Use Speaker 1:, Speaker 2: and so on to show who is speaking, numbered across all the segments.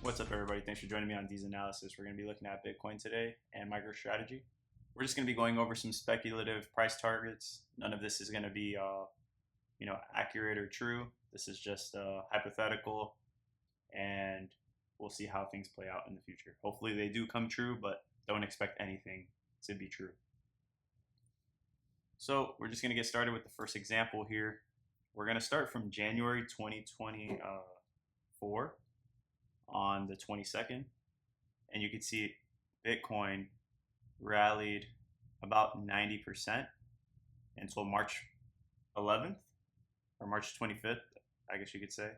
Speaker 1: What's up, everybody? Thanks for joining me on D's Analysis. We're going to be looking at Bitcoin today and MicroStrategy. We're just going to be going over some speculative price targets. None of this is going to be, accurate or true. This is just hypothetical, and we'll see how things play out in the future. Hopefully, they do come true, but don't expect anything to be true. So we're just going to get started with the first example here. We're going to start from January 2024 on the 22nd, and you can see Bitcoin rallied about 90% until March 11th or March 25th, I guess you could say.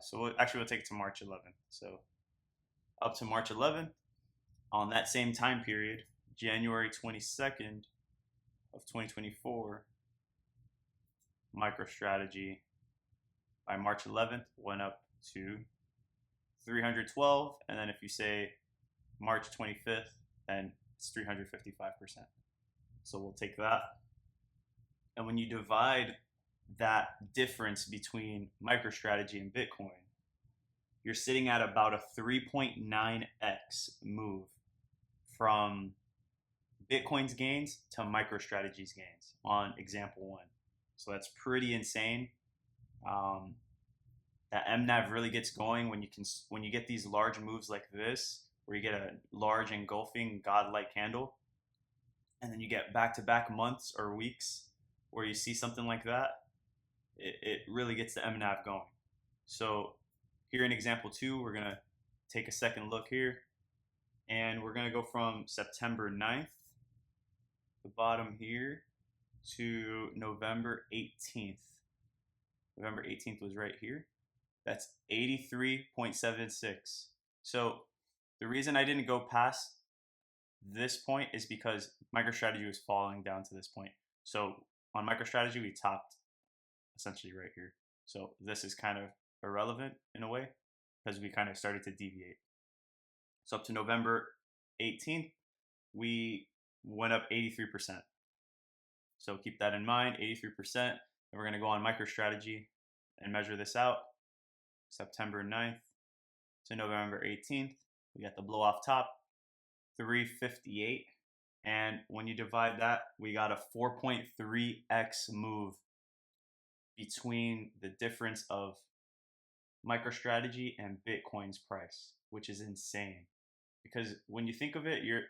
Speaker 1: So we'll take it to March 11th. So up to March 11th, on that same time period, January 22nd of 2024, MicroStrategy by March 11th went up to 312, and then if you say March 25th, then it's 355%. So we'll take that. And when you divide that difference between MicroStrategy and Bitcoin, you're sitting at about a 3.9x move from Bitcoin's gains to MicroStrategy's gains on example one. So that's pretty insane. That MNAV really gets going when you get these large moves like this, where you get a large engulfing godlike candle, and then you get back-to-back months or weeks where you see something like that. It really gets the MNAV going. So here in example 2, we're gonna take a second look here, and we're gonna go from September 9th, the bottom here, to November 18th. November 18th was right here. That's 83.76. So the reason I didn't go past this point is because MicroStrategy was falling down to this point. So on MicroStrategy, we topped essentially right here. So this is kind of irrelevant in a way because we kind of started to deviate. So up to November 18th, we went up 83%. So keep that in mind, 83%. And we're going to go on MicroStrategy and measure this out. September 9th to November 18th, we got the blow off top, 358. And when you divide that, we got a 4.3x move between the difference of MicroStrategy and Bitcoin's price, which is insane. Because when you think of it, you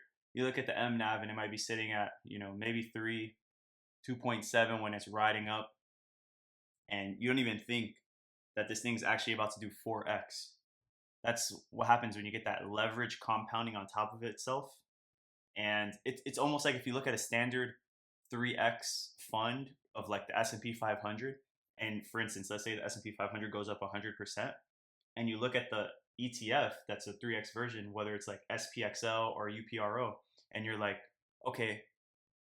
Speaker 1: look at the MNAV and it might be sitting at, maybe 3, 2.7 when it's riding up. And you don't even think that this thing's actually about to do 4x. That's what happens when you get that leverage compounding on top of itself. And it's almost like if you look at a standard 3x fund of like the S&P 500, and for instance, let's say the S&P 500 goes up 100%, and you look at the ETF that's a 3x version, whether it's like SPXL or UPRO, and you're like, okay,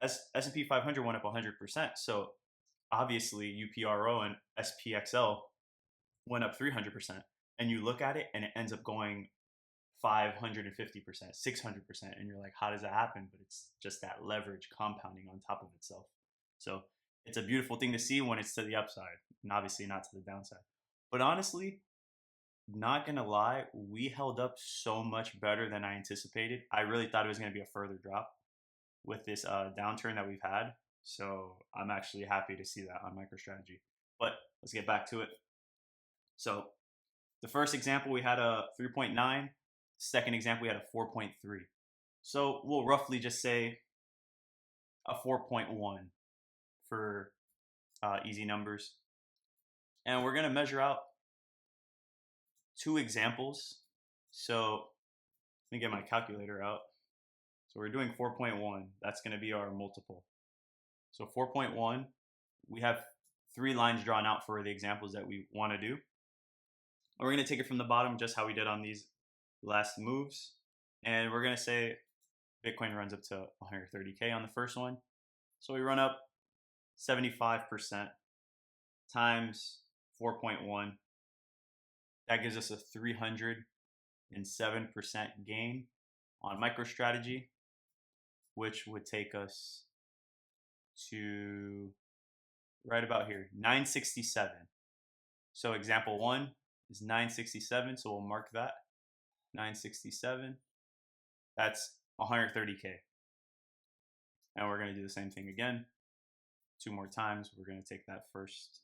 Speaker 1: S&P 500 went up 100%, so obviously UPRO and SPXL went up 300%, and you look at it and it ends up going 550%, 600%, and you're like, how does that happen? But it's just that leverage compounding on top of itself. So it's a beautiful thing to see when it's to the upside, and obviously not to the downside. But honestly, not gonna lie, we held up so much better than I anticipated. I really thought it was gonna be a further drop with this downturn that we've had. So I'm actually happy to see that on MicroStrategy. But let's get back to it. So the first example, we had a 3.9. Second example, we had a 4.3. So we'll roughly just say a 4.1 for easy numbers. And we're going to measure out 2 examples. So let me get my calculator out. So we're doing 4.1. That's going to be our multiple. So 4.1, we have 3 lines drawn out for the examples that we want to do. We're going to take it from the bottom, just how we did on these last moves. And we're going to say Bitcoin runs up to 130K on the first one. So we run up 75% times 4.1. That gives us a 307% gain on MicroStrategy, which would take us to right about here, 967. So example 1, is 967, so we'll mark that 967. That's 130K. And we're going to do the same thing again 2 more times. We're going to take that first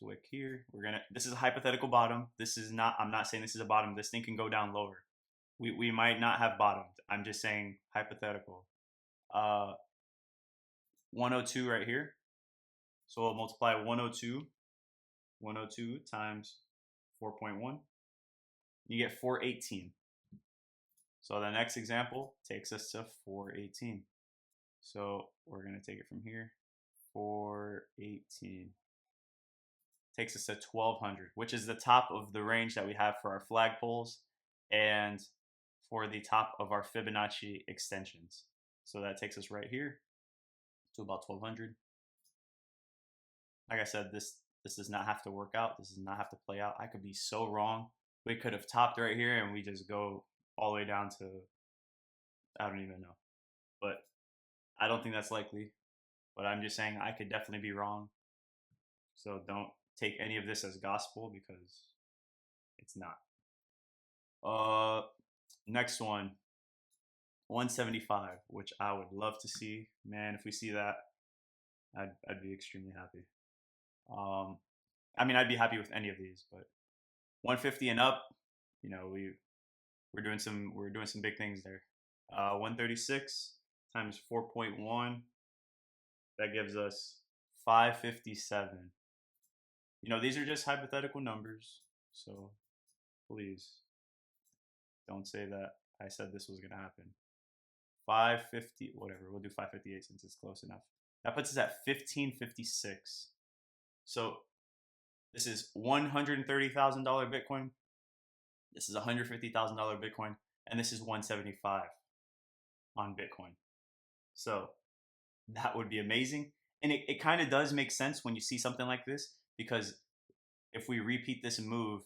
Speaker 1: wick here. This is a hypothetical bottom. This is not, I'm not saying this is a bottom. This thing can go down lower. We might not have bottomed. I'm just saying hypothetical. 102 right here. So we'll multiply 102 times 4.1. You get 418. So the next example takes us to 418. So we're going to take it from here. 418 takes us to 1200, which is the top of the range that we have for our flagpoles and for the top of our Fibonacci extensions. So that takes us right here to about 1200. Like I said, this does not have to work out. This does not have to play out. I could be so wrong. We could have topped right here and we just go all the way down to, I don't even know. But I don't think that's likely. But I'm just saying I could definitely be wrong. So don't take any of this as gospel because it's not. Next one, 175, which I would love to see. Man, if we see that, I'd be extremely happy. I mean, I'd be happy with any of these, but 150 and up, you know, we're doing some big things there. 136 times 4.1, that gives us 557. You know, these are just hypothetical numbers, so please don't say that I said this was gonna happen. 550, whatever, we'll do 558 since it's close enough. That puts us at 1556. So this is $130,000 Bitcoin. This is $150,000 Bitcoin, and this is 175 on Bitcoin. So that would be amazing. And it kind of does make sense when you see something like this, because if we repeat this move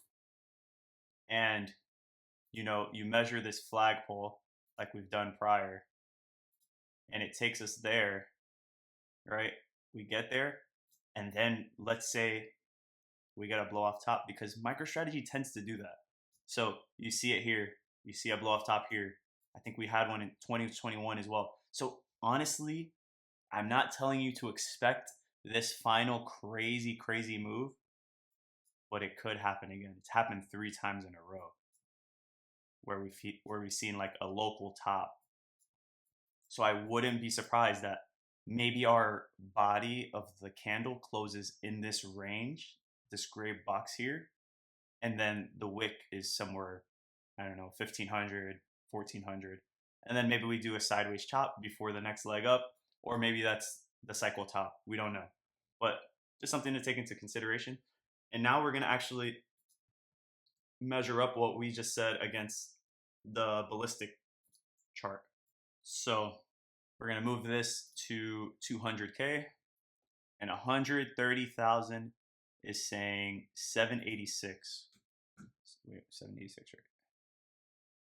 Speaker 1: and, you know, you measure this flagpole like we've done prior, and it takes us there, right? We get there, and then let's say we got a blow off top, because MicroStrategy tends to do that. So you see it here, you see a blow off top here. I think we had one in 2021 as well. So honestly, I'm not telling you to expect this final crazy move, but it could happen again. It's happened 3 times in a row where we've seen like a local top. So I wouldn't be surprised that maybe our body of the candle closes in this range, this gray box here, and then the wick is somewhere, I don't know, 1500, 1400, and then maybe we do a sideways chop before the next leg up, or maybe that's the cycle top. We don't know, but just something to take into consideration. And now we're going to actually measure up what we just said against the ballistic chart. So we're going to move this to 200K, and 130,000 is saying 786. Wait, 786, right?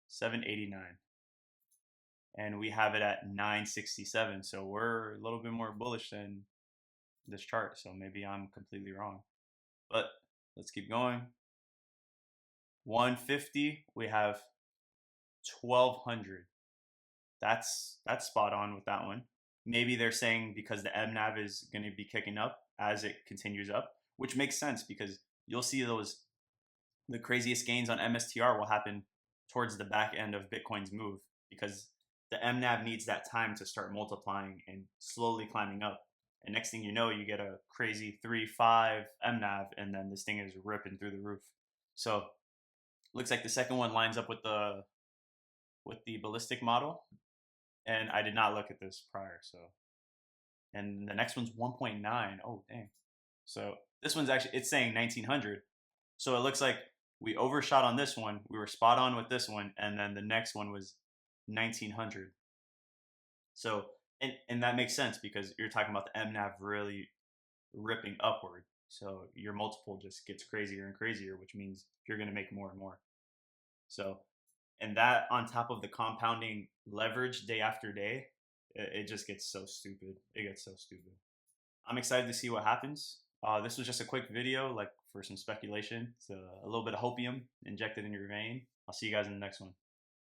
Speaker 1: 789. And we have it at 967. So we're a little bit more bullish than this chart. So maybe I'm completely wrong. But let's keep going. 150, we have 1200. That's spot on with that one. Maybe they're saying because the MNAV is going to be kicking up as it continues up, which makes sense because you'll see the craziest gains on MSTR will happen towards the back end of Bitcoin's move, because the MNAV needs that time to start multiplying and slowly climbing up. And next thing you know, you get a crazy 3.5 MNAV, and then this thing is ripping through the roof. So looks like the second one lines up with the ballistic model. And I did not look at this prior, so. And the next one's 1.9. Oh, dang. So this one's actually, it's saying 1900. So it looks like we overshot on this one. We were spot on with this one. And then the next one was 1900. So, and that makes sense because you're talking about the MNAV really ripping upward. So your multiple just gets crazier and crazier, which means you're going to make more and more. So, and that on top of the compounding leverage day after day, it just gets so stupid. It gets so stupid. I'm excited to see what happens. This was just a quick video, like for some speculation. It's a little bit of hopium injected in your vein. I'll see you guys in the next one.